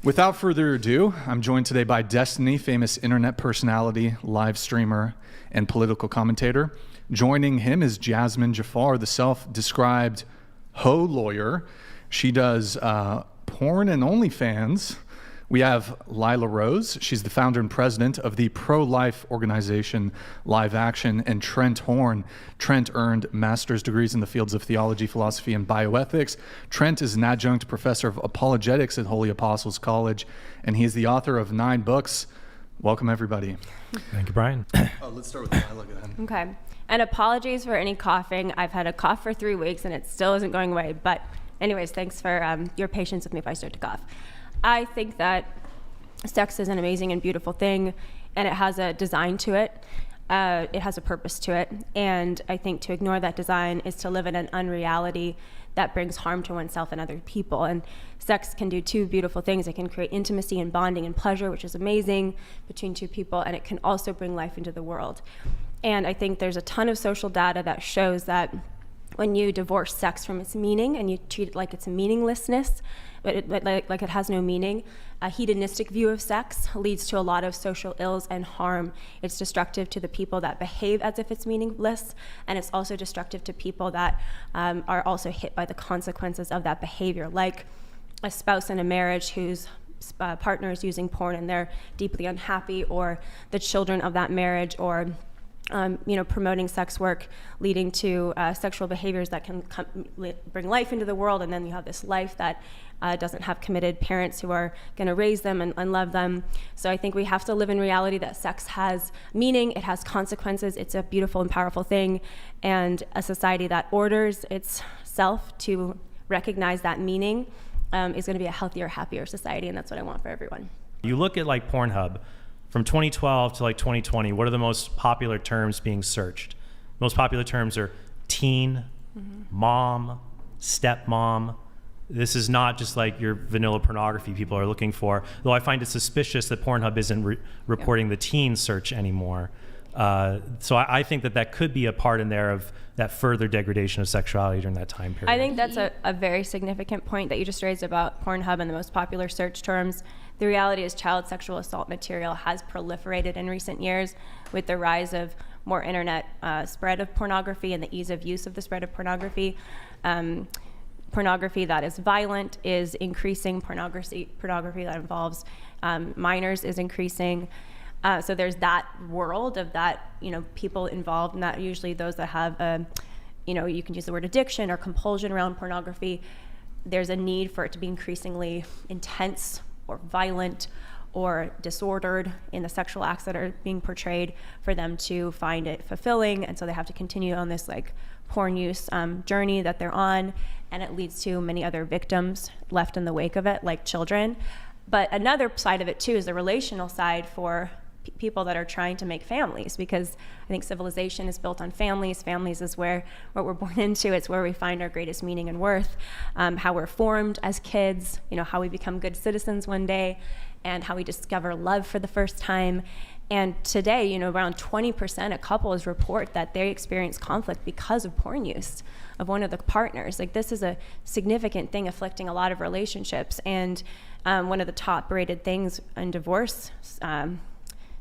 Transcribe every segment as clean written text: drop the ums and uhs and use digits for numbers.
Without further ado, I'm joined today by Destiny, famous internet personality, live streamer, and political commentator. Joining him is Jasmine Jafar, the self-described hoe lawyer. She does porn and OnlyFans. We have Lila Rose. She's the founder and president of the pro-life organization Live Action, and Trent Horn. Trent earned master's degrees in the fields of theology, philosophy, and bioethics. Trent is an adjunct professor of apologetics at Holy Apostles College, and he is the author of 9 books. Welcome, everybody. Thank you, Brian. Let's start with Lila again. Okay. And apologies for any coughing. I've had a cough for 3 weeks, and it still isn't going away. But anyways, thanks for your patience with me if I start to cough. I think that sex is an amazing and beautiful thing, and it has a design to it. It has a purpose to it. And I think to ignore that design is to live in an unreality that brings harm to oneself and other people. And sex can do 2 beautiful things. It can create intimacy and bonding and pleasure, which is amazing, between 2 people, and it can also bring life into the world. And I think there's a ton of social data that shows that when you divorce sex from its meaning and you treat it like it's a meaninglessness, like it has no meaning, a hedonistic view of sex leads to a lot of social ills and harm. It's destructive to the people that behave as if it's meaningless, and it's also destructive to people that are also hit by the consequences of that behavior, like a spouse in a marriage whose partner is using porn and they're deeply unhappy, or the children of that marriage, or promoting sex work, leading to sexual behaviors that can bring life into the world, and then you have this life that doesn't have committed parents who are going to raise them and love them. So I think we have to live in reality that sex has meaning, it has consequences, it's a beautiful and powerful thing, and a society that orders itself to recognize that meaning is going to be a healthier, happier society, and that's what I want for everyone. You look at like Pornhub, from 2012 to like 2020, what are the most popular terms being searched? Most popular terms are teen, mom, stepmom. This is not just like your vanilla pornography people are looking for, though I find it suspicious that Pornhub isn't reporting the teen search anymore. So I think that could be a part in there of that further degradation of sexuality during that time period. I think that's a very significant point that you just raised about Pornhub and the most popular search terms. The reality is child sexual assault material has proliferated in recent years with the rise of more internet spread of pornography and the ease of use of the spread of pornography. Pornography that is violent is increasing. Pornography that involves minors is increasing. So there's that world of that, people involved, not usually those that have, you can use the word addiction or compulsion around pornography. There's a need for it to be increasingly intense or violent or disordered in the sexual acts that are being portrayed for them to find it fulfilling. And so they have to continue on this like porn use journey that they're on, and it leads to many other victims left in the wake of it, like children. But another side of it too is the relational side for people that are trying to make families, because I think civilization is built on families. Families is what we're born into. It's where we find our greatest meaning and worth, how we're formed as kids, how we become good citizens one day, and how we discover love for the first time. And today, around 20% of couples report that they experience conflict because of porn use of one of the partners. Like, this is a significant thing afflicting a lot of relationships, and one of the top rated things in divorce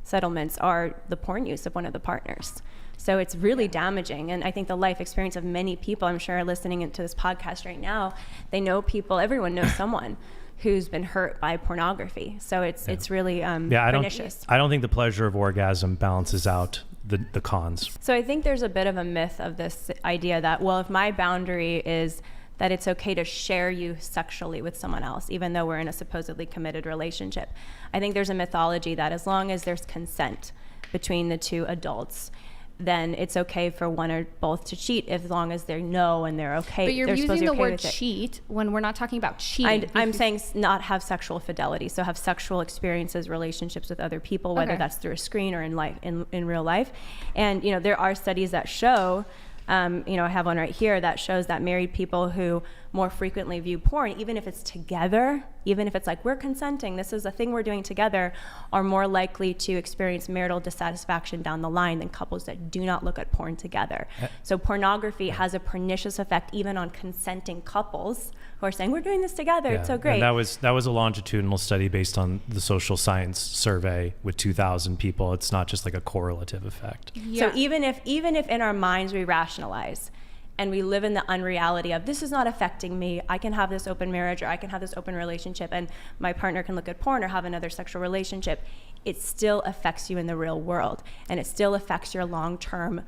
settlements are the porn use of one of the partners. So it's really damaging. And I think the life experience of many people, I'm sure, are listening into this podcast right now, they know people, everyone knows someone who's been hurt by pornography. So it's really pernicious. I don't think the pleasure of orgasm balances out the cons. So I think there's a bit of a myth of this idea that, well, if my boundary is that it's okay to share you sexually with someone else, even though we're in a supposedly committed relationship. I think there's a mythology that as long as there's consent between the 2 adults, then it's okay for one or both to cheat, as long as they know and they're okay. But you're using the word cheat when we're not talking about cheating. I'm saying not have sexual fidelity, so have sexual experiences, relationships with other people, whether that's through a screen or in real life. And there are studies that show, I have one right here that shows that married people who more frequently view porn, even if it's together, even if it's like we're consenting, this is a thing we're doing together, are more likely to experience marital dissatisfaction down the line than couples that do not look at porn together. So pornography has a pernicious effect even on consenting couples who are saying, we're doing this together, it's so great. And that was a longitudinal study based on the social science survey with 2,000 people. It's not just like a correlative effect. So even if in our minds we rationalize and we live in the unreality of this is not affecting me, I can have this open marriage or I can have this open relationship and my partner can look at porn or have another sexual relationship, it still affects you in the real world, and it still affects your long-term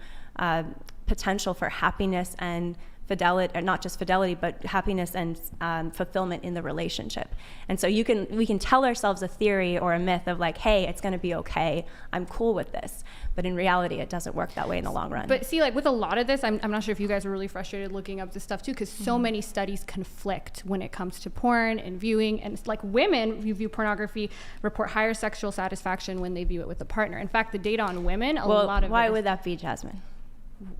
potential for happiness and fidelity, or not just fidelity, but happiness and fulfillment in the relationship. And so we can tell ourselves a theory or a myth of like, hey, it's gonna be okay, I'm cool with this. But in reality, it doesn't work that way in the long run. But see, like with a lot of this, I'm not sure if you guys are really frustrated looking up this stuff too, because so many studies conflict when it comes to porn and viewing. And it's like women who view pornography report higher sexual satisfaction when they view it with a partner. In fact, the data on women, why would that be, Jasmine?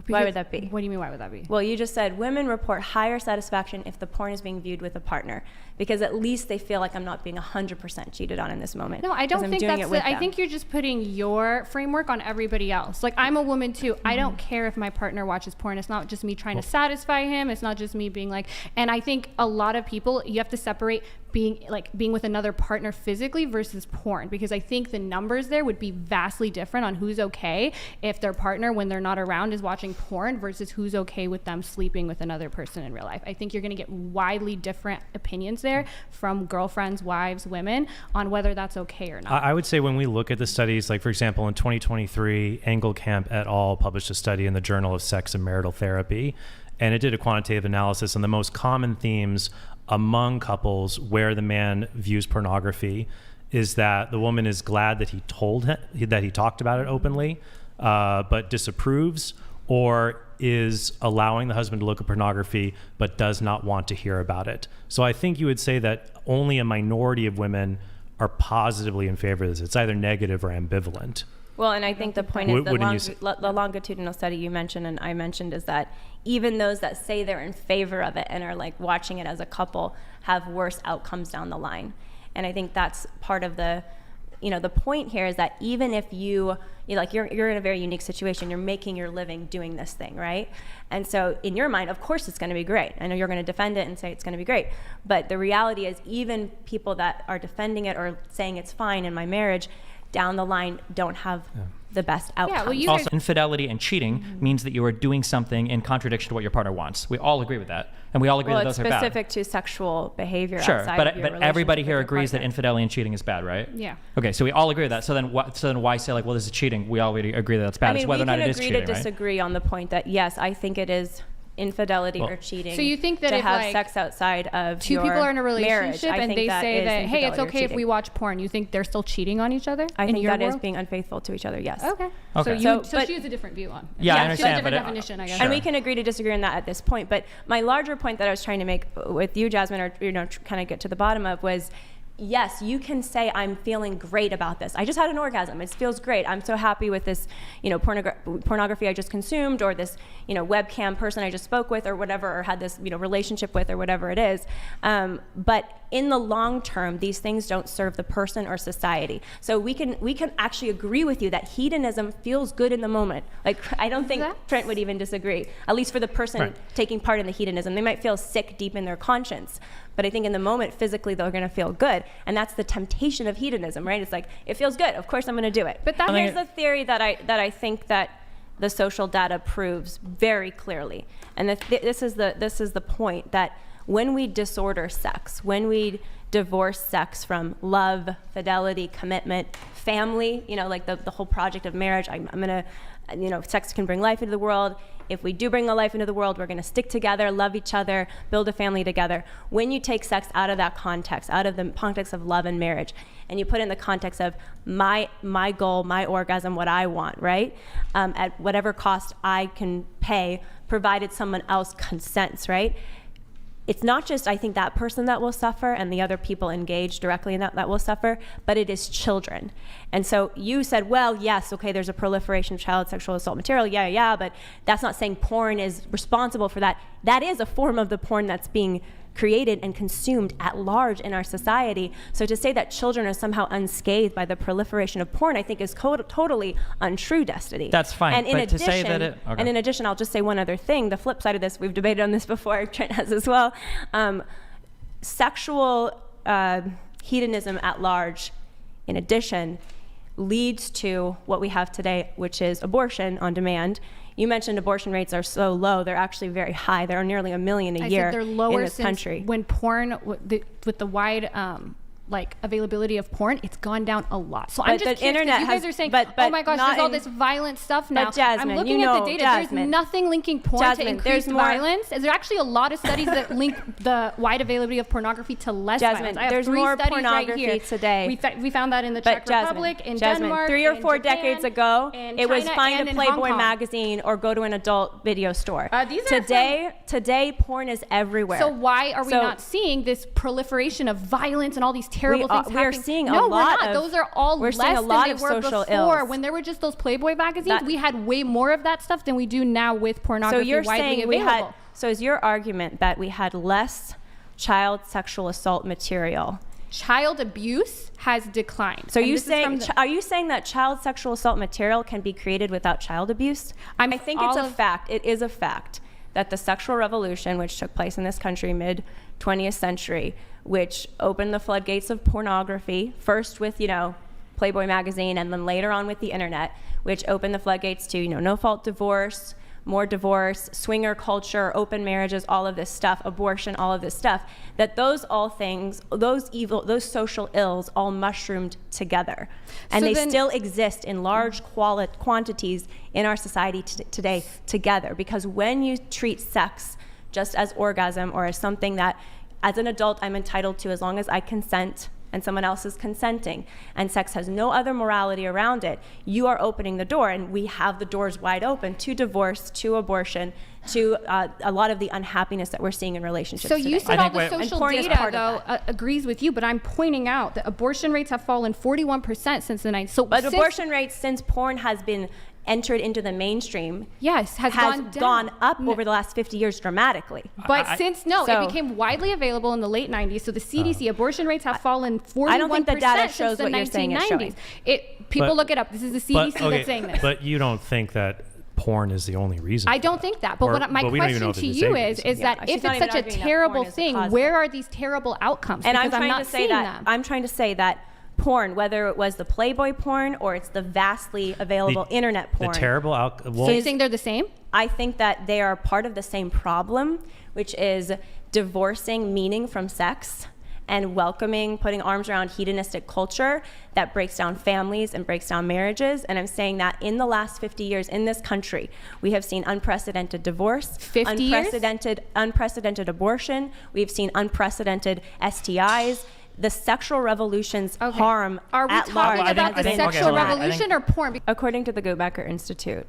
Why would that be? What do you mean, why would that be? Well, you just said women report higher satisfaction if the porn is being viewed with a partner, because at least they feel like I'm not being 100% cheated on in this moment. No, I don't think that's it. I think you're just putting your framework on everybody else. Like, I'm a woman too. I don't care if my partner watches porn. It's not just me trying to satisfy him. It's not just me being like, and I think a lot of people, you have to separate being with another partner physically versus porn, because I think the numbers there would be vastly different on who's okay if their partner, when they're not around, is watching porn versus who's okay with them sleeping with another person in real life. I think you're going to get widely different opinions there from girlfriends, wives, women on whether that's okay or not. I would say when we look at the studies, like for example, in 2023, Engelkamp et al. Published a study in the Journal of Sex and Marital Therapy, and it did a quantitative analysis on the most common themes among couples where the man views pornography is that the woman is glad that he talked about it openly, but disapproves, or is allowing the husband to look at pornography but does not want to hear about it. So I think you would say that only a minority of women are positively in favor of this. It's either negative or ambivalent. Well, and I think the point is the longitudinal study you mentioned and I mentioned is that even those that say they're in favor of it and are like watching it as a couple have worse outcomes down the line. And I think that's part of the point here is that even if you're in a very unique situation, you're making your living doing this thing, right? And so in your mind, of course it's going to be great. I know you're going to defend it and say it's going to be great. But the reality is even people that are defending it or saying it's fine in my marriage down the line don't have the best outcome. Yeah, also, infidelity and cheating means that you are doing something in contradiction to what your partner wants. We all agree with that. And we all agree that those are bad. Well, it's specific to sexual behavior outside but of your everybody here relationship with your agrees that partner. infidelity and cheating is bad, right? Yeah. Okay, so we all agree with that. So then why say like, well, this is cheating? We already agree that that's bad. I mean, it's whether or not it is cheating, we can agree to disagree on the point that yes, I think it is infidelity or cheating. So you think that to if have like sex outside of two your people are in a marriage, relationship I and think they that say is that, hey, it's infidelity or okay if cheating. we watch porn, you think they're still cheating on each other? I in think your that is world? being unfaithful to each other, yes. Okay. Okay. So she has a different view on it. Yeah, I She understand, has a but different definition, I guess. And we can agree to disagree on that at this point. But my larger point that I was trying to make with you, Jasmine, or kind of get to the bottom of was, yes, you can say I'm feeling great about this. I just had an orgasm. It feels great. I'm so happy with this, pornography I just consumed, or this, webcam person I just spoke with, or whatever, or had this, relationship with, or whatever it is. But in the long term, these things don't serve the person or society. So we can actually agree with you that hedonism feels good in the moment. Like, I don't think Trent would even disagree, at least for the person taking part in the hedonism. They might feel sick deep in their conscience, but I think in the moment, physically, they're going to feel good. And that's the temptation of hedonism, right? It's like, it feels good. Of course I'm going to do it. But here's the theory that I think that the social data proves very clearly. And this is the point, that when we disorder sex, when we divorce sex from love, fidelity, commitment, family, like the whole project of marriage, I'm going to, sex can bring life into the world. If we do bring a life into the world, we're going to stick together, love each other, build a family together. When you take sex out of that context, out of the context of love and marriage, and you put it in the context of my goal, my orgasm, what I want, right? At whatever cost I can pay, provided someone else consents, right? it's not just, I think, that person that will suffer and the other people engaged directly in that will suffer, but it is children. And so you said, well, yes, okay, there's a proliferation of child sexual assault material, yeah, but that's not saying porn is responsible for that. That is a form of the porn that's being created and consumed at large in our society. So to say that children are somehow unscathed by the proliferation of porn, I think is totally untrue, Destiny. That's fine. And in but addition, to say that it, okay. and in addition, I'll just say one other thing. The flip side of this, we've debated on this before, Trent has as well. Sexual hedonism at large, in addition, leads to what we have today, which is abortion on demand. You mentioned abortion rates are so low. They're actually very high. There are nearly 1 million a year they're lower in this country. When porn, with the wide like availability of porn, it's gone down a lot. So I'm just curious, because you guys are saying, oh my gosh, there's all this violent stuff now. But Jasmine, I'm looking at the data. There's nothing linking porn to increased violence. Is there actually a lot of studies that link the wide availability of pornography to less violence? I have there's 3 more studies pornography right here. today. We found that in the Czech Republic, in Denmark, 3 or 4 in Japan, decades ago, it was find a Playboy magazine or go to an adult video store. Today, porn is everywhere. So why are we not seeing this proliferation of violence and all these terrible things happening? We're seeing no, a lot we're not. of, those are all we're less seeing a than lot they of were social before. ills. When there were just those Playboy magazines, we had way more of that stuff than we do now with pornography so you're widely saying available. So is your argument that we had less child sexual assault material? Child abuse has declined. So are you saying that child sexual assault material can be created without child abuse? I think it's a fact. It is a fact that the sexual revolution, which took place in this country mid 20th century, which opened the floodgates of pornography, first with, Playboy magazine, and then later on with the internet, which opened the floodgates to, no-fault divorce, more divorce, swinger culture, open marriages, all of this stuff, abortion, all of this stuff, that those social ills all mushroomed together. And they still exist in large quantities in our society today together. Because when you treat sex just as orgasm or as something that as an adult I'm entitled to as long as I consent and someone else is consenting, and sex has no other morality around it, you are opening the door, and we have the doors wide open to divorce, to abortion, to a lot of the unhappiness that we're seeing in relationships today. You said all the social data, though, agrees with you, but I'm pointing out that abortion rates have fallen 41% since the 90s. But abortion rates since porn has been entered into the mainstream has gone up over the last 50 years dramatically. But it became widely available in the late 90s. So the CDC abortion rates have fallen 41% I don't think the data shows what you're saying it's showing. People look it up. This is the CDC that's saying this. But you don't think that porn is the only reason? I don't think that. But my question to you is that if it's such a terrible thing, where are these terrible outcomes? And I'm trying to say that porn, whether it was the Playboy porn or it's the vastly available internet porn. The terrible so you think they're the same? I think that they are part of the same problem, which is divorcing meaning from sex and putting arms around hedonistic culture that breaks down families and breaks down marriages. And I'm saying that in the last 50 years in this country, we have seen unprecedented divorce, unprecedented abortion, we've seen unprecedented STIs. The sexual revolution's harm Are we at large. talking about the sexual revolution or porn? According to the Guttmacher Institute,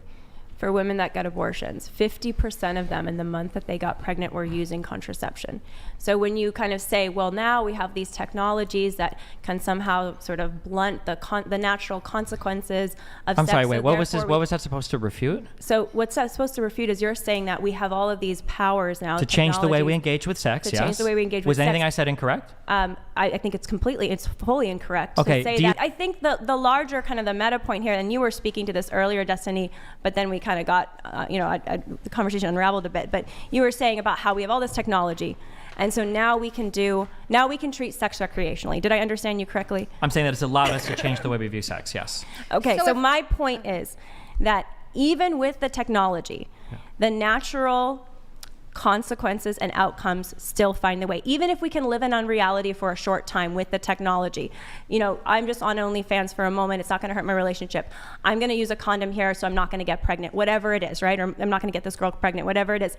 for women that get abortions, 50% of them in the month that they got pregnant were using contraception. So when you kind of say, well, now we have these technologies that can somehow sort of blunt the natural consequences of sex. I'm sorry, wait, what was that supposed to refute? So what's that supposed to refute is you're saying that we have all of these powers now. To change the way we engage with sex, yes. Change the way we engage with sex. Was anything I said incorrect? I think it's fully incorrect to say that. I think the larger kind of the meta point here, and you were speaking to this earlier, Destiny, but then we kind of got, the conversation unraveled a bit, but you were saying about how we have all this technology. And so now we can treat sex recreationally. Did I understand you correctly? I'm saying that it's allowed us to change the way we view sex, yes. Okay, so my point is that even with the technology, the natural consequences and outcomes still find the way. Even if we can live in unreality for a short time with the technology. I'm just on OnlyFans for a moment. It's not going to hurt my relationship. I'm going to use a condom here, so I'm not going to get pregnant, whatever it is, right? Or I'm not going to get this girl pregnant, whatever it is.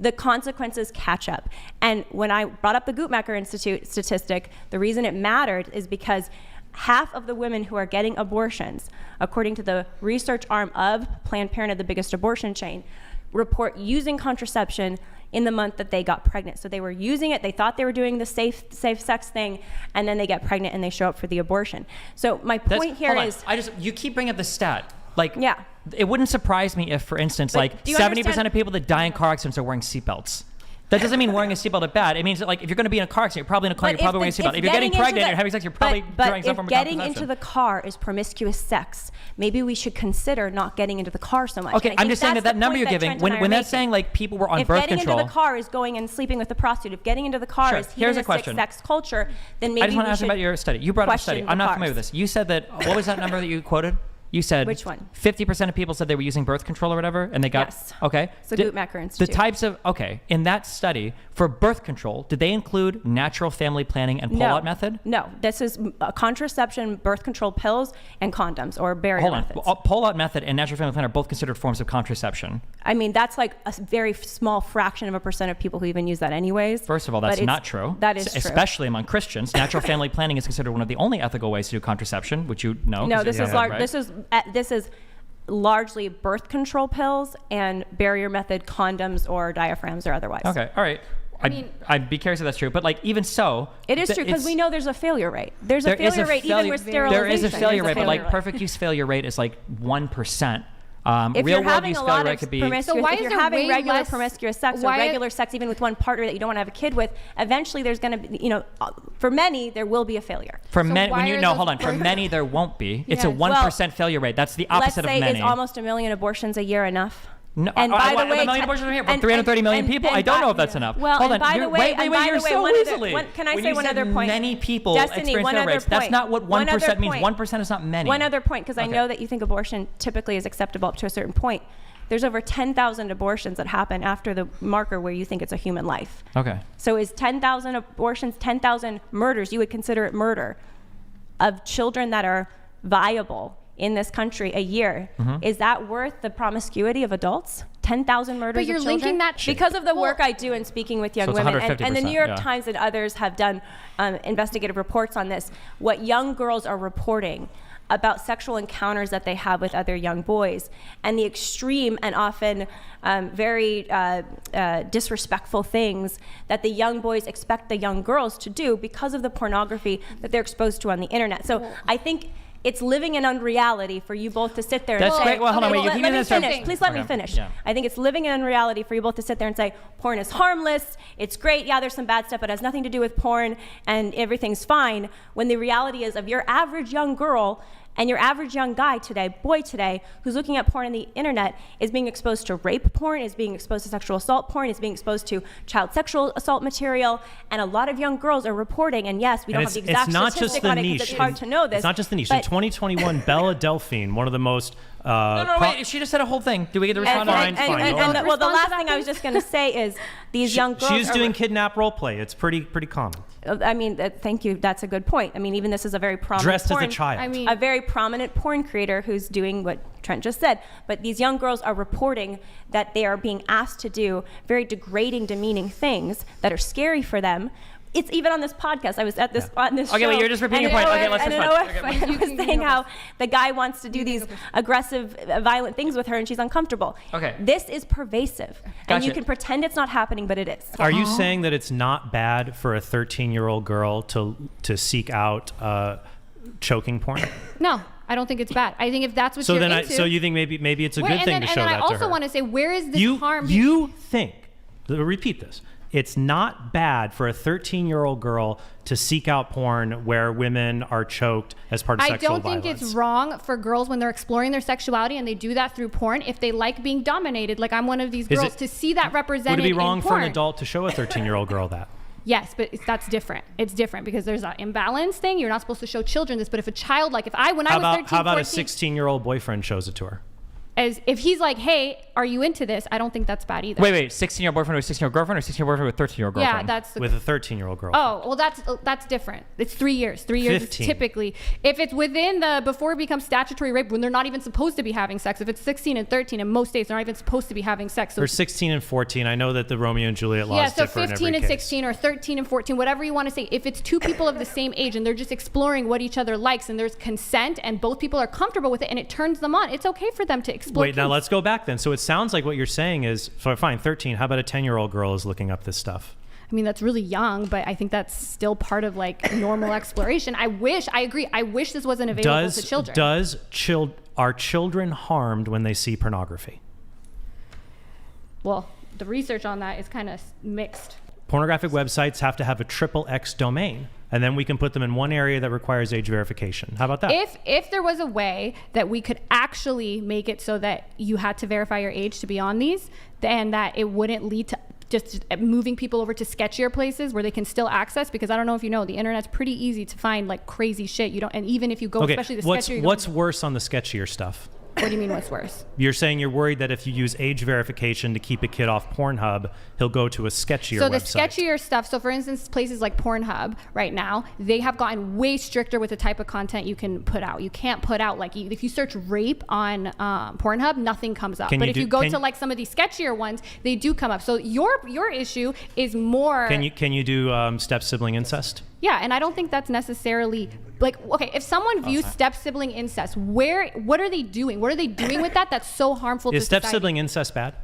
The consequences catch up. And when I brought up the Guttmacher Institute statistic, the reason it mattered is because half of the women who are getting abortions, according to the research arm of Planned Parenthood, the biggest abortion chain, report using contraception in the month that they got pregnant. So they were using it, they thought they were doing the safe sex thing, and then they get pregnant and they show up for the abortion. So my point here is... you keep bringing up the stat. Like, yeah. It wouldn't surprise me if, for instance, But like do you 70% understand- of people that die in car accidents are wearing seatbelts. That doesn't mean wearing a seatbelt is bad. It means that, like, if you're going to be in a car accident, you're probably in a car, you're probably wearing a seatbelt. If you're getting pregnant and you're having sex, you're probably drawing some form of But if getting contraception. into the car is promiscuous sex, maybe we should consider not getting into the car so much. Okay, And I I'm think just saying that's that the number point you're that giving, Trent and I when are that's saying, making. like, people were on If birth getting control. into the car is going and sleeping with the prostitute, if getting into the car Sure. is Here's a hedonistic question. sex culture, then maybe I just want to we ask you should about your study. You brought up a study. question I'm the not familiar with cars. this. You said that, what was that number that you quoted? You said Which one? 50% of people said they were using birth control or whatever, and they got Yes. okay. It's the Did- Guttmacher Institute. The types of in that study for birth control, did they include natural family planning and pull-out method? No, this is contraception, birth control pills, and condoms or barrier Hold on, methods. pull-out method and natural family planning are both considered forms of contraception. I mean, that's like a very small fraction of a percent of people who even use that anyways. First of all, But that's it's- not true. That is true. Especially among Christians, natural family planning is considered one of the only ethical ways to do contraception, which you know. No, 'cause this you is have, large. right? This is largely birth control pills and barrier method condoms or diaphragms or otherwise. Okay, all right. I'd be curious if that's true, but like even so, It is true because we know there's a failure rate. There's a there is failure rate even with sterilization. There is a failure rate, but like rate. perfect use failure rate is like 1%. If Real you're world having use a failure lot rate of could be. promiscuous, So why if is you're there having way regular less- promiscuous sex or why- regular sex even with one partner that you don't want to have a kid with, eventually there's going to be, for many there will be a failure. For So men, why when you are know, those hold on. For birth- many, there won't be. It's a Yes. 1% failure rate. That's the Let's opposite say of many. is almost 1 million abortions a year enough? No, And by the way, 1 million abortions a year from 330 million people. I don't know if that's enough. Well, hold and on. by the way, You're so one other- easily. can I When say you one said other point? Many people Destiny, experience one failure other rates. That's point. not what One 1% other means. point. 1% is not many. One other point, because I Okay. know that you think abortion typically is acceptable up to a certain point. There's over 10,000 abortions that happen after the marker where you think it's a human life. Okay. So is 10,000 abortions, 10,000 murders, you would consider it murder, of children that are viable in this country a year? Is that worth the promiscuity of adults? 10,000 murders But you're of children? linking that because of the work I do in speaking with young So it's women, and the 150%, New York yeah. Times and others have done investigative reports on this. What young girls are reporting about sexual encounters that they have with other young boys, and the extreme and often very disrespectful things that the young boys expect the young girls to do because of the pornography that they're exposed to on the internet. So I think it's living in unreality for you both to sit there and That's say, great. Well, hold on, wait, you keep let me this up. finish. Please let me Okay, finish. yeah. I think it's living in unreality for you both to sit there and say, porn is harmless, it's great, yeah, there's some bad stuff, but it has nothing to do with porn, and everything's fine, when the reality is of your average young girl and your average young boy today, who's looking at porn on the internet is being exposed to rape porn, is being exposed to sexual assault porn, is being exposed to child sexual assault material, and a lot of young girls are reporting, and yes, we don't have the exact statistic on it because it's hard to know this. It's not just the niche. In but- 2021, Bella Delphine, one of the most... Wait. She just said a whole thing. Do we get to respond? Fine, fine. Well, the Respond to last that, thing I was please. just going to say is these young girls She is are- doing kidnap role play. It's pretty common. I mean, thank you. That's a good point. I mean, even this is a very prominent Dressed porn, as a child. I mean- a very prominent porn creator who's doing what Trent just said. But these young girls are reporting that they are being asked to do very degrading, demeaning things that are scary for them. It's even on this podcast. I was at this on this Okay, show. wait, you're just repeating and your point. an Okay, let's and just an watch. OF Okay. fan was saying how the guy wants to do these aggressive, violent things with her, and she's uncomfortable. Okay. This is pervasive, and you Gotcha. can pretend it's not happening, but it is. Are you saying that it's not bad for a 13-year-old girl to seek out choking porn? No, I don't think it's bad. I think if that's what So you're then, into. so you think maybe it's a good thing to show that I to also her. want to say, where is this you harm? you think? Repeat this. It's not bad for a 13-year-old girl to seek out porn where women are choked as part of I sexual don't violence. think it's wrong for girls when they're exploring their sexuality and they do that through porn. If they like being dominated, like I'm one of these Is girls, it- to see that represented Would it be wrong in for porn. an adult to show a 13-year-old girl that? Yes, but that's different. It's different because there's an imbalance thing. You're not supposed to show children this. But if a child, like when I was 13, How about 14, a 16-year-old boyfriend shows it to her? as if he's like, hey, are you into this? I don't think that's bad either. Wait. 16-year-old boyfriend with 16-year-old girlfriend or 16-year-old boyfriend with 13-year-old girlfriend? Yeah, that's the With a 13-year-old girl. Oh, well, that's different. It's 3 years. 3 years is 15. typically. If it's within the, before it becomes statutory rape, when they're not even supposed to be having sex. If it's 16 and 13, in most states, they're not even supposed to be having sex. So Or 16 and 14. I know that the Romeo and Juliet laws yeah, so differ in 15 every and case. 16 or 13 and 14, whatever you want to say. If it's two people of the same age and they're just exploring what each other likes and there's consent and both people are comfortable with it and it turns them on, it's okay for them to explore Wait, now let's go back then. So it sounds like what you're saying is, fine, 13. How about a 10-year-old girl is looking up this stuff? I mean, that's really young, but I think that's still part of like normal exploration. I agree. I wish this wasn't available to children. Are children harmed when they see pornography? Well, the research on that is kind of mixed. Pornographic websites have to have a XXX domain, and then we can put them in one area that requires age verification. How about that? If there was a way that we could actually make it so that you had to verify your age to be on these, and that it wouldn't lead to just moving people over to sketchier places where they can still access, because I don't know if you know, the internet's pretty easy to find like crazy shit. And even if you go, especially the sketchier. What's worse on the sketchier stuff? What do you mean what's worse? You're saying you're worried that if you use age verification to keep a kid off Pornhub, he'll go to a sketchier website. So the sketchier stuff, so for instance, places like Pornhub right now, they have gotten way stricter with the type of content you can put out. You can't put out, like, if you search rape on Pornhub, nothing comes up. But if you go to like some of these sketchier ones, they do come up. So your issue is more... Can you do step-sibling incest? Yeah, and I don't think that's necessarily like, okay, if someone views step-sibling incest, what are they doing? What are they doing with that that's so harmful to society? Is step-sibling incest bad?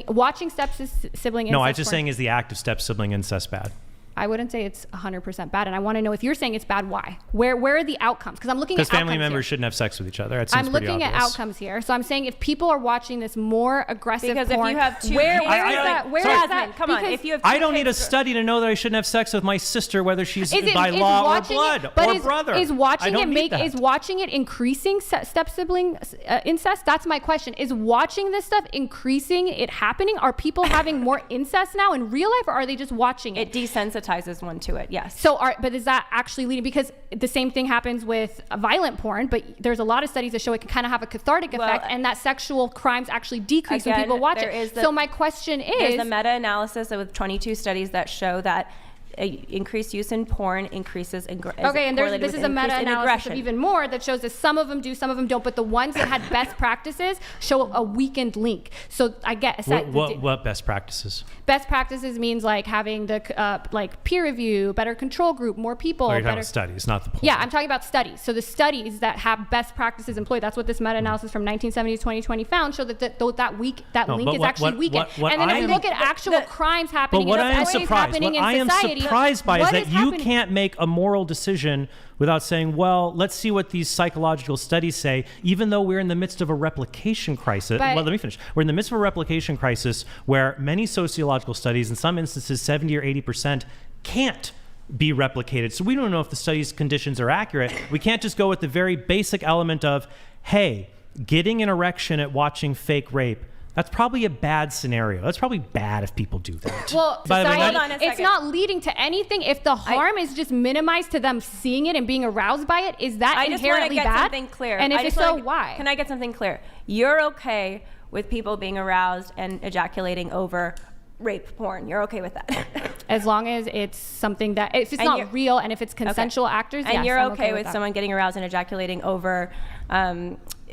Watching step-sibling incest... No, I'm just saying, is the act of step-sibling incest bad? I wouldn't say it's 100% bad, and I want to know, if you're saying it's bad, why? Where are the outcomes? Because I'm looking at outcomes. Because family members shouldn't have sex with each other. I'm looking at outcomes here. So I'm saying if people are watching this more aggressive porn, if you have two where is that? Come on, if you have two I don't need a study to know that I shouldn't have sex with my sister, whether she's by law or blood or brother. Is watching it increasing step-sibling incest? That's my question. Is watching this stuff increasing it happening? Are people having more incest now in real life, or are they just watching it? It desensitizes one to it, yes. So, but is that actually leading? Because the same thing happens with violent porn, but there's a lot of studies that show it can kind of have a cathartic effect, and that sexual crimes actually decrease when people watch it. So my question is... There's a meta-analysis with 22 studies that show that increased use in porn increases in okay, and this is a meta-analysis of even more that shows that some of them do, some of them don't, but the ones that had best practices show a weakened link. So I guess what best practices? Best practices means like having the like peer review, better control group, more people. You're talking about studies, not the porn. Yeah, I'm talking about studies. So the studies that have best practices employed, that's what this meta-analysis from 1970 to 2020 found, showed that link is actually weakened. And then if you look at actual crimes happening in society, surprised by is that you can't make a moral decision without saying, well, let's see what these psychological studies say, even though we're in the midst of a replication crisis. Well, let me finish. We're in the midst of a replication crisis where many sociological studies, in some instances 70 or 80%, can't be replicated. So we don't know if the study's conditions are accurate. We can't just go with the very basic element of, hey, getting an erection at watching fake rape, that's probably a bad scenario. That's probably bad if people do that. Well, it's not leading to anything. If the harm is just minimized to them seeing it and being aroused by it, is that inherently bad? I just want to get something clear. And if so, why? Can I get something clear? You're okay with people being aroused and ejaculating over rape porn. You're okay with that? As long as it's something that, if it's not real and if it's consensual actors, and you're okay with someone getting aroused and ejaculating over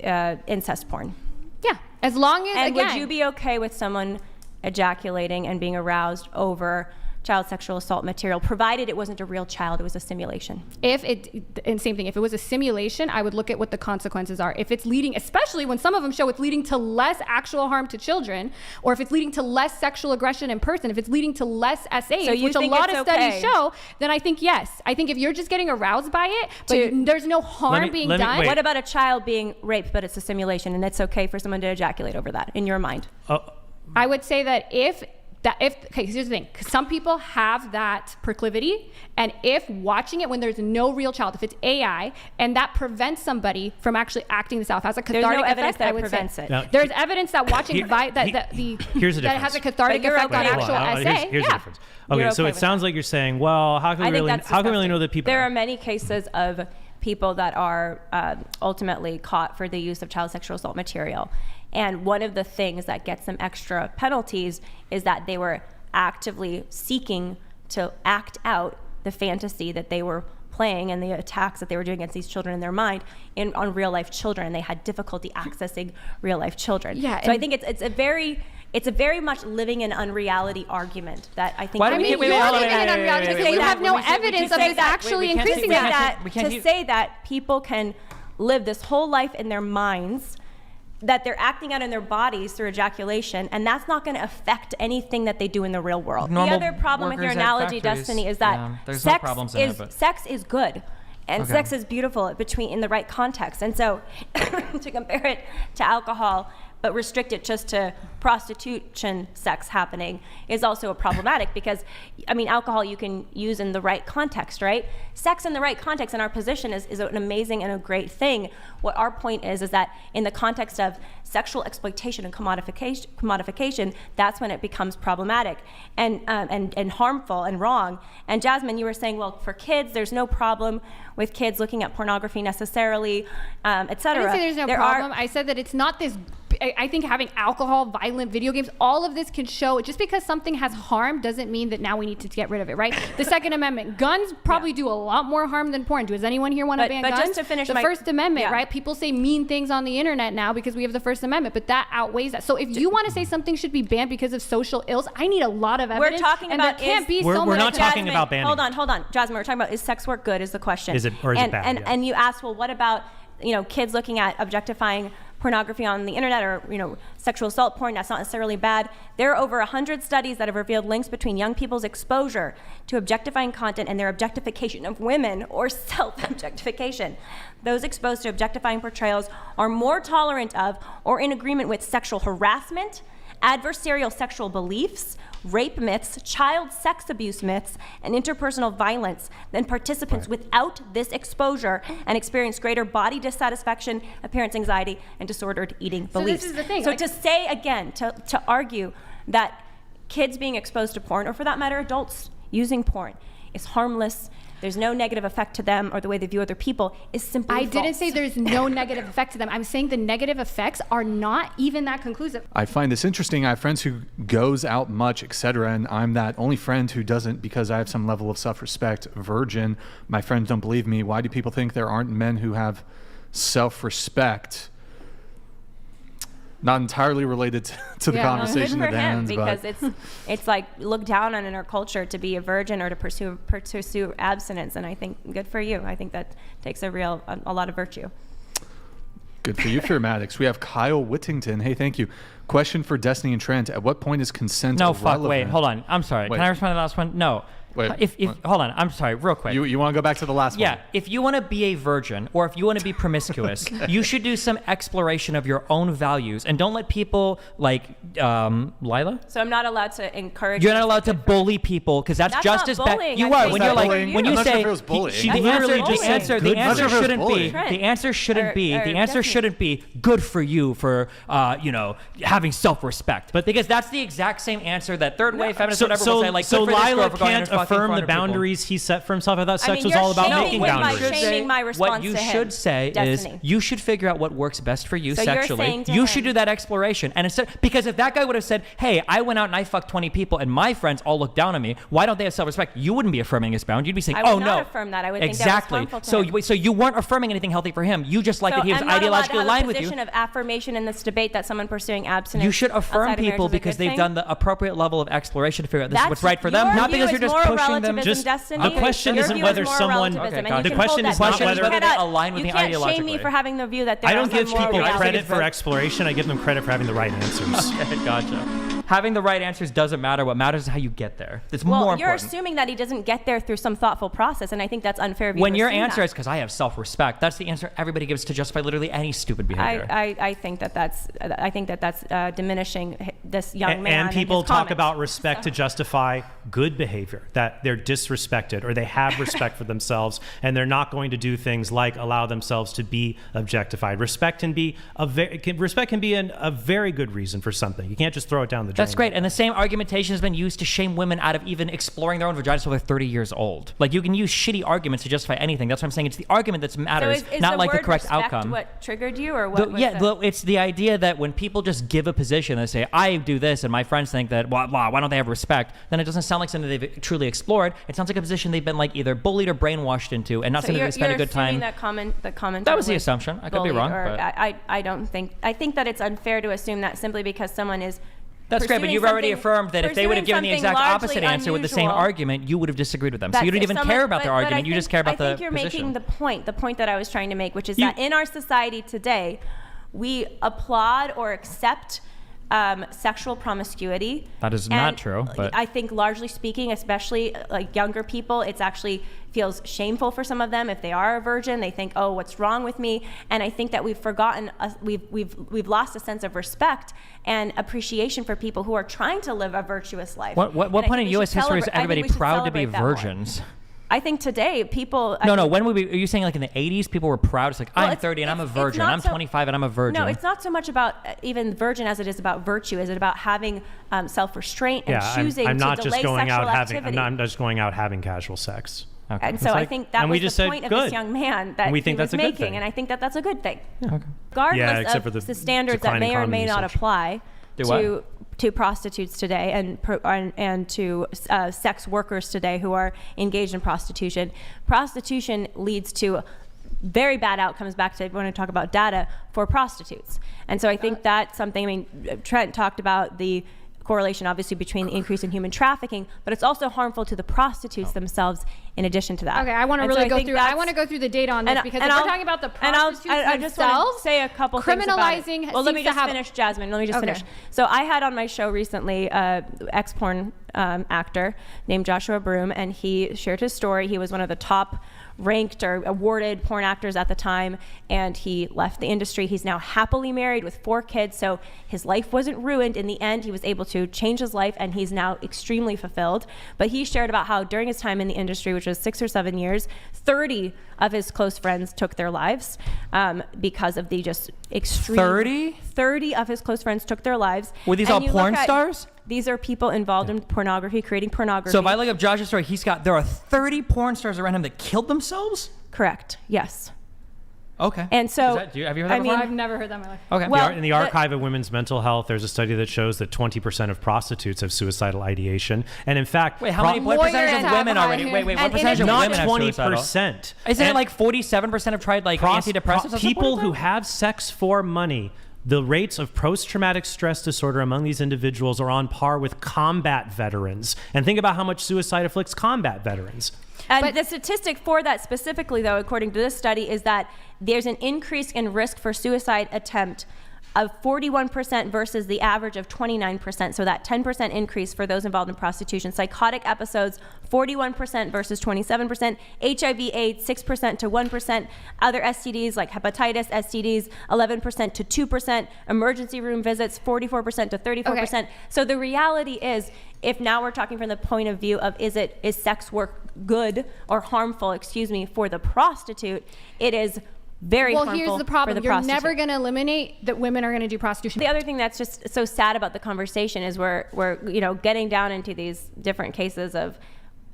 incest porn? Yeah, as long as, and would you be okay with someone ejaculating and being aroused over child sexual assault material, provided it wasn't a real child, it was a simulation? And same thing, if it was a simulation, I would look at what the consequences are. If it's leading, especially when some of them show it's leading to less actual harm to children, or if it's leading to less sexual aggression in person, if it's leading to less SAs, which a lot of studies show, then I think yes. I think if you're just getting aroused by it, but there's no harm being done. What about a child being raped, but it's a simulation, and it's okay for someone to ejaculate over that, in your mind? I would say that okay, here's the thing. Some people have that proclivity, and if watching it when there's no real child, if it's AI, and that prevents somebody from actually acting this out, has a cathartic effect, I would say. There's evidence that watching that has a cathartic effect on actual SA. Here's the difference. Okay, so it sounds like you're saying, well, how can we really know that people... There are many cases of people that are ultimately caught for the use of child sexual assault material. And one of the things that gets them extra penalties is that they were actively seeking to act out the fantasy that they were playing and the attacks that they were doing against these children in their mind on real life children. They had difficulty accessing real life children. Yeah, so I think it's a very much living in unreality argument that I think... you're living in unreality because you have no evidence of this actually increasing that. To say that people can live this whole life in their minds that they're acting out in their bodies through ejaculation, and that's not going to affect anything that they do in the real world. Normal the other problem with your workers at analogy, factories, Destiny, is that there's no problems in it, but- sex is good. And sex is beautiful in the right context. And so to compare it to alcohol, but restrict it just to prostitution sex happening is also problematic because, I mean, alcohol you can use in the right context, right? Sex in the right context in our position is an amazing and a great thing. What our point is that in the context of sexual exploitation and commodification, that's when it becomes problematic and harmful and wrong. And Jasmine, you were saying, well, for kids, there's no problem with kids looking at pornography necessarily, et cetera. I didn't say there's no problem. I said that it's not this. I think having alcohol, violent video games, all of this can show. Just because something has harm doesn't mean that now we need to get rid of it, right? The Second Amendment, guns probably do a lot more harm than porn. Does anyone here want to ban guns? But just to finish the First Amendment, right? People say mean things on the internet now because we have the First Amendment, but that outweighs that. So if you want to say something should be banned because of social ills, I need a lot of evidence. We're talking and about there can't be we're so much. not talking about banning. Hold on, Jasmine. We're talking about is sex work good? Is the question? Is it or is it bad? And you asked, well, what about kids looking at objectifying pornography on the internet or sexual assault porn? That's not necessarily bad. There are over 100 studies that have revealed links between young people's exposure to objectifying content and their objectification of women or self-objectification. Those exposed to objectifying portrayals are more tolerant of or in agreement with sexual harassment, adversarial sexual beliefs, rape myths, child sex abuse myths, and interpersonal violence than participants without this exposure and experience greater body dissatisfaction, appearance anxiety, and disordered eating beliefs. This is the thing. So to say again, to argue that kids being exposed to porn, or for that matter, adults using porn, is harmless, there's no negative effect to them or the way they view other people, is simply false. I didn't say there's no negative effect to them. I'm saying the negative effects are not even that conclusive. I find this interesting. I have friends who goes out much, etc., and I'm that only friend who doesn't because I have some level of self-respect. Virgin. My friends don't believe me. Why do people think there aren't men who have self-respect? Not entirely related to the conversation at hand, because it's like looked down on in our culture to be a virgin or to pursue abstinence, and I think good for you. I think that takes a lot of virtue. Good for you, Fearmatics. We have Kyle Whittington. Hey, thank you. Question for Destiny and Trent. At what point is consent irrelevant? Wait, hold on. I'm sorry. Can I respond to the last one? No. Wait, hold on. I'm sorry, real quick. You want to go back to the last one? Yeah. If you want to be a virgin or if you want to be promiscuous, you should do some exploration of your own values and don't let people like Lila. So I'm not allowed to encourage. You're not allowed to bully people because that's just not as bullying. bad. You are when you're like when you say she literally just said the answer shouldn't be Trent. the answer shouldn't be Or the answer Destiny. shouldn't be good for you for having self-respect. But because that's the exact same answer that third wave feminists whatever will say, like so good for this girl Lila for going in can't and fucking affirm in the front of people. boundaries he set for himself. I thought sex was you're all about shaming making with my boundaries. shaming my response What you to him, should say Destiny. is you should figure out what works best for you So you're sexually. saying to You him- should do that exploration. And instead, because if that guy would have said, hey, I went out and I fucked 20 people and my friends all look down on me, why don't they have self-respect? You wouldn't be affirming his bound. You'd be saying, I would oh not no. affirm that. I would think that was exactly. harmful to him. So you weren't affirming anything healthy for him. You just like that he was I'm not ideologically allowed aligned to have with a you. position of affirmation in this debate that someone pursuing abstinence. You should affirm outside of marriage people is a because good they've thing. done the appropriate level of exploration to figure out this is That's what's right for them, your not view because is you're just moral pushing them. relativism, Just Destiny. the question Your isn't view whether is moral someone. relativism, Okay, and The you can question hold is that not view. question is whether whether they align with you me can't shame ideologically. me for having the view that there I don't are give some moral people realities. credit for exploration. I give them credit for having the right answers. Okay, gotcha. Having the right answers doesn't matter. What matters is how you get there. It's Well, more you're important. assuming that he doesn't get there through some thoughtful process, and I think that's unfair of you When to your assume answer that. is because I have self-respect, that's the answer everybody gives to justify literally any stupid behavior. I think that's diminishing this young man. And people his talk comments. about respect to justify good behavior, that they're disrespected or they have respect for themselves and they're not going to do things like allow themselves to be objectified. Respect can be a very good reason for something. You can't just throw it down the drain. That's great. And the same argumentation has been used to shame women out of even exploring their own vaginas until they're 30 years old. Like you can use shitty arguments to justify anything. That's what I'm saying. It's the argument that matters, is not the like the word correct respect outcome. What triggered you, or what? It's the idea that when people just give a position, they say, I do this, and my friends think that, why don't they have respect? Then it doesn't sound like something they've truly explored. It sounds like a position they've been like either bullied or brainwashed into, and not something they spend a good time. That comment. That was the assumption. I could be wrong. But I don't think. I think that it's unfair to assume that simply because someone is. That's great, but you've already affirmed that if they would have given the pursuing exact something opposite answer with the same unusual, argument, you would have disagreed with them. So that you didn't if even someone- care about their but argument. You just care about the I think you're position. making the point that I was trying to make, which is that in our society today, we applaud or accept sexual promiscuity. That is not true, but I think largely speaking, especially like younger people, it's actually feels shameful for some of them if they are a virgin. They think, oh, what's wrong with me? And I think that we've forgotten, we've lost a sense of respect and appreciation for people who are trying to live a virtuous life. What point in U.S. history is everybody proud to be celebrate that more. virgins? I think today people. No. When are you saying like in the 80s, people were proud? It's like, I'm 30 and I'm a virgin. I'm 25 and I'm a virgin. No, it's not so much about even virgin as it is about virtue. Is it about having self-restraint and choosing I'm not to just delay going sexual out activity? I'm not just going out having casual sex. Okay. And so I think that was the point of this young man that we think he was that's a good making, thing. and I think that that's a good thing. Yeah, okay. Regardless except of for the the standards that may or may declining not condom usage. apply Do to prostitutes today and to sex workers today who are engaged in prostitution. Prostitution leads to very bad outcomes, back to when I talk about data, for prostitutes. And so I think that's something, I mean, Trent talked about the correlation obviously between the increase in human trafficking, but it's also harmful to the prostitutes themselves in addition to that. Okay, I want to really go through. I want to go through the data on this because if we're talking about the prostitutes I just want themselves, to say a couple things about criminalizing. it. Well, let me seems to just have- finish, Jasmine. Let me just Okay. finish. So I had on my show recently ex-porn actor named Joshua Broom, and he shared his story. He was one of the top ranked or awarded porn actors at the time, and he left the industry. He's now happily married with 4 kids, so his life wasn't ruined. In the end, he was able to change his life, and he's now extremely fulfilled. But he shared about how during his time in the industry, which was 6 or 7 years, 30 of his close friends took their lives because of the just extreme. 30 of his close friends took their lives. Were these And all you porn look at- stars? These are people involved in pornography, creating pornography. So if I look up Josh's story, there are 30 porn stars around him that killed themselves? Correct. Yes. Okay. And so, have you heard that before? I've never heard that in my life. Okay. Well, In the Archive of Women's Mental Health, there's a study that shows that 20% of prostitutes have suicidal ideation. And in fact, Wait, what percentage of Lawyers women have already? high- Wait, what and percentage of not women have suicidal? 20%. Isn't it And like 47% have tried like antidepressants? That's people what who it's like? have sex for money, the rates of post-traumatic stress disorder among these individuals are on par with combat veterans. And think about how much suicide afflicts combat veterans. and the statistic for that specifically, though, according to this study, is that there's an increase in risk for suicide attempt of 41% versus the average of 29%. So that 10% increase for those involved in prostitution. Psychotic episodes, 41% versus 27%. HIV/AIDS, 6% to 1%. Other STDs like hepatitis, STDs, 11% to 2%. Emergency room visits, 44% to 34%. Okay. So the reality is, if now we're talking from the point of view of is sex work good or harmful, for the prostitute, it is very Well, harmful here's the for problem. the You're prostitute. never going to eliminate that women are going to do prostitution. The other thing that's just so sad about the conversation is we're getting down into these different cases of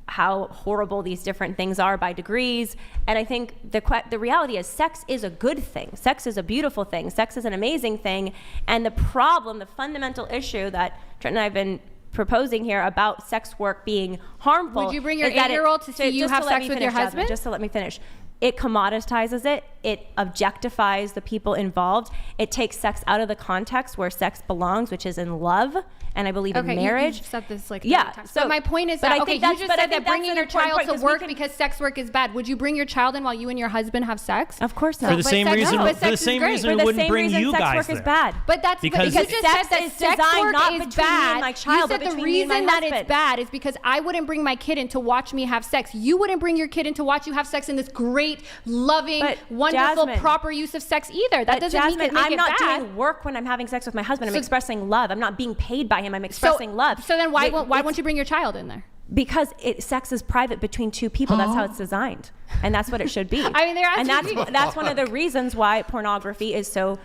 how horrible these different things are by degrees. And I think the reality is sex is a good thing. Sex is a beautiful thing. Sex is an amazing thing. And the problem, the fundamental issue that Trent and I have been proposing here about sex work being harmful. Would you bring your is that 8-year-old to see you just have to let sex me with finish, your Jasmine, husband? just to let me finish. It commoditizes it. It objectifies the people involved. It takes sex out of the context where sex belongs, which is in love, and I believe in marriage. You've said this like 30 Yeah, times. so- but my point is but that, I okay, think you that's- just but I said think that that's bringing an your important child point, to 'cause we work can- because sex work is bad. Would you bring your child in while you and your husband have sex? Of course not. For the but same sex- reason, no, but for sex the is same great. reason For we the wouldn't same bring reason you sex guys work there. is bad. But that's Because but you just sex said that is sex designed work not is between me bad. and my child, You said but the between me and my reason that it's husband. bad is because I wouldn't bring my kid in to watch me have sex. You wouldn't bring your kid in to watch you have sex in this great, loving, But wonderful, Jasmine- proper use of sex either. That But doesn't Jasmine, mean to make I'm it not bad. doing work when I'm having sex with my husband. I'm So- expressing love. I'm not being paid by him. I'm expressing love. So then why It's- won't you bring your child in there? Because sex is private between two people. That's how it's designed, and that's what it should be. I mean, they're and asking that's one of the reasons why pornography is so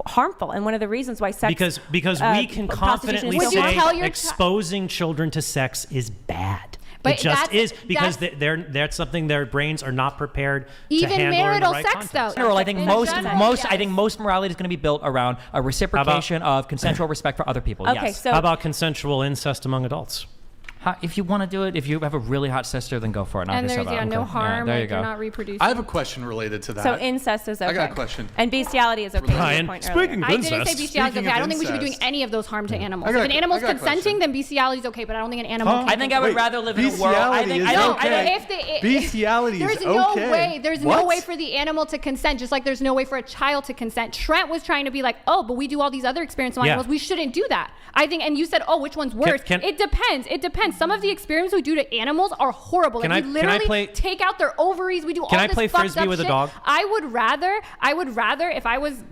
harmful, and one of the reasons why sex Because we can prostitution confidently is so Would you say tell your exposing children to sex is bad. But it just that's- is because that's- that's something their brains are not prepared Even to handle in the marital right sex, context. though. In general, I think In most general, I think yes. most morality is going to be built around a reciprocation of consensual respect for other people. Okay, Yes. so How about consensual incest among adults? If you want to do it, if you have a really hot sister, then go for it. Not And be so there's bad. no Okay. harm. there you Like, go. you're not reproducing. I have a question related to that. So incest is okay. I got a question. And bestiality is okay. Ryan, point speaking earlier. of I didn't say incest. bestiality is Speaking okay. of I don't think we should be doing incest. any of those harm to animals. I got If an a- animal's I got a question. consenting, then bestiality is okay. But I don't think an animal. Huh? Can I think I would Wait, rather live in a world. I bestiality think, is I think, okay. I think Bestiality there's is no okay. way. There's What? no way for the animal to consent. Just like there's no way for a child to consent. Trent was trying to be like, oh, but we do all these other experiments on Yeah. animals. We shouldn't do that. I think. And you said, oh, which one's worse? It depends. It depends. Some of the experiments we do to animals are horrible. Can Like, I- we can I literally play- take out their ovaries. We do all Can I this play fucked Frisbee up with a shit. dog? I would rather if I was,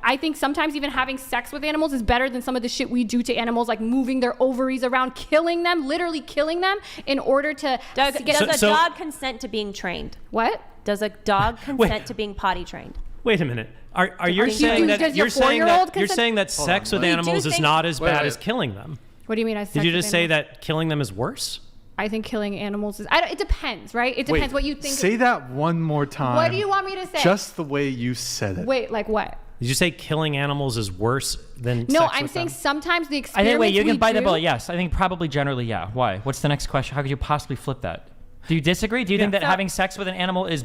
I think sometimes even having sex with animals is better than some of the shit we do to animals, like moving their ovaries around, killing them, literally killing them in order to Does get a So- dog consent to being trained? what? Does a dog consent to being potty trained? Wait a minute. Are you Do you- saying that does your you're saying 4-year-old that you're consent? saying that sex with We do animals is think- not as Wait, bad wait. as killing them? What do you mean? Did you just say that killing them is worse? I think killing animals is. It depends, right? It Wait, depends what you think. Say that one more time. What do you want me to say? Just the way you said it. Wait, like what? Did you say killing animals is worse than No, sex I'm with saying them? sometimes the I experiments think, wait, you we can bite the do- bullet. Yes, I think probably generally, yeah. Why? What's the next question? How could you possibly flip that? Do you disagree? Do you think that So- having sex with an animal is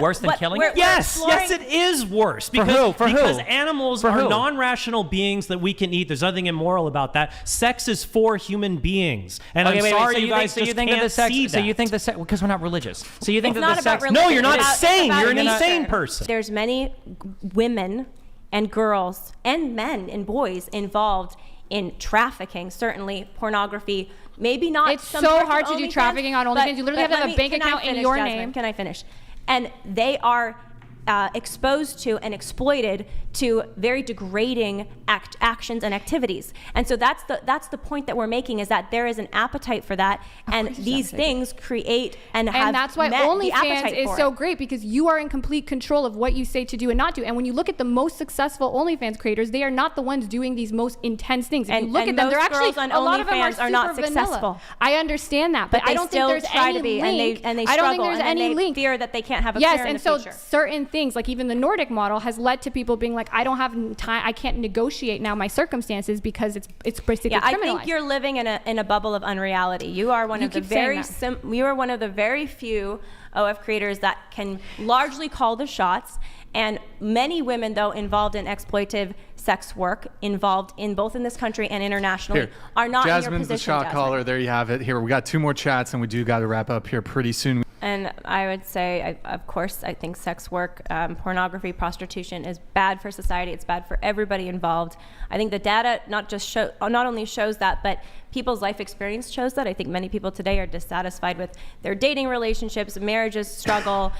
worse than killing we're- it? Yes, exploring- yes, it is worse because who? For who? because animals For are who? non-rational beings that we can eat. There's nothing immoral about that. Sex is for human beings, and Okay, I'm wait, sorry so you guys just think can't that the sex, see So you that. think the sex, because we're not religious. So you think It's that not the about sex? religion. No, you're not It's about- sane. it's about You're an nature. insane person. There's many women and girls and men and boys involved in trafficking, certainly pornography, maybe not. It's some so parts of hard to do OnlyFans, trafficking on but- OnlyFans. You literally have to but have a bank can I account in finish, your Jasmine? name. Can I finish? And they are exposed to and exploited to very degrading actions and activities. And so that's the point that we're making, is that there is an appetite for that, and these things create and have And that's why met the OnlyFans appetite is for so it. great, because you are in complete control of what you say to do and not do. And when you look at the most successful OnlyFans creators, they are not the ones doing these most intense things. If And- you look and at them, they're most actually girls on a lot of them are OnlyFans are not super vanilla. successful. I understand that, but But I they don't still think there's try any to be, link. and they I don't think struggle, there's and then any they link. fear that they can't have a Yes, career in and the so future. certain things, like even the Nordic model, has led to people being like, I don't have time, I can't negotiate now my circumstances because it's basically Yeah, I criminalized. think you're living in a bubble of unreality. You are one You of the keep saying very that. you are one of the very few OF creators that can largely call the shots. And many women, though, involved in exploitive sex work, involved in both in this country and internationally, Here, are not Jasmine's in your the position. shot Jasmine. caller. There you have it. Here, we got 2 more chats, and we do got to wrap up here pretty soon. And I would say, of course, I think sex work, pornography, prostitution is bad for society. It's bad for everybody involved. I think the data not only shows that, but people's life experience shows that. I think many people today are dissatisfied with their dating relationships, marriages struggle.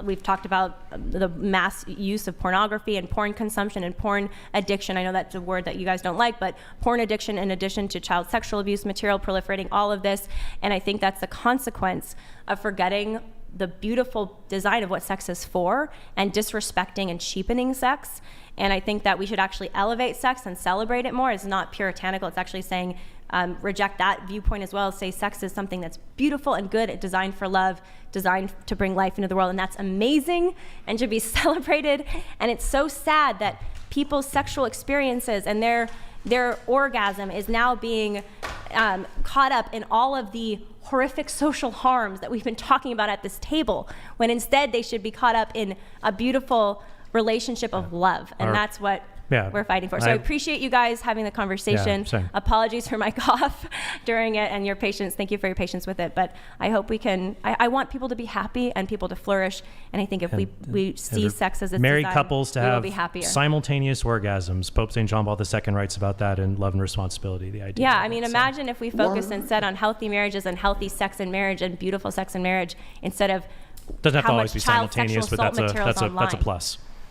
We've talked about the mass use of pornography and porn consumption and porn addiction. I know that's a word that you guys don't like, but porn addiction, in addition to child sexual abuse material proliferating, all of this. And I think that's the consequence of forgetting the beautiful design of what sex is for and disrespecting and cheapening sex. And I think that we should actually elevate sex and celebrate it more. It's not puritanical. It's actually saying reject that viewpoint as well. Say sex is something that's beautiful and good, designed for love, designed to bring life into the world. And that's amazing and should be celebrated. And it's so sad that people's sexual experiences and their orgasm is now being caught up in all of the horrific social harms that we've been talking about at this table, when instead they should be caught up in a beautiful relationship of love. And that's what we're fighting for. So I appreciate you guys having the conversation. Apologies for my cough during it and your patience. Thank you for your patience with it. But I hope we can, I want people to be happy and people to flourish. And I think if we see sex as it's married designed, couples to we will have be happier. simultaneous orgasms. Pope St. John Paul II writes about that in Love and Responsibility, the idea. Yeah, of I mean, it. imagine if we focused instead on healthy marriages and healthy sex in marriage and beautiful sex in marriage, instead of Doesn't have to how always much be child simultaneous, sexual but assault material is that's a online. plus.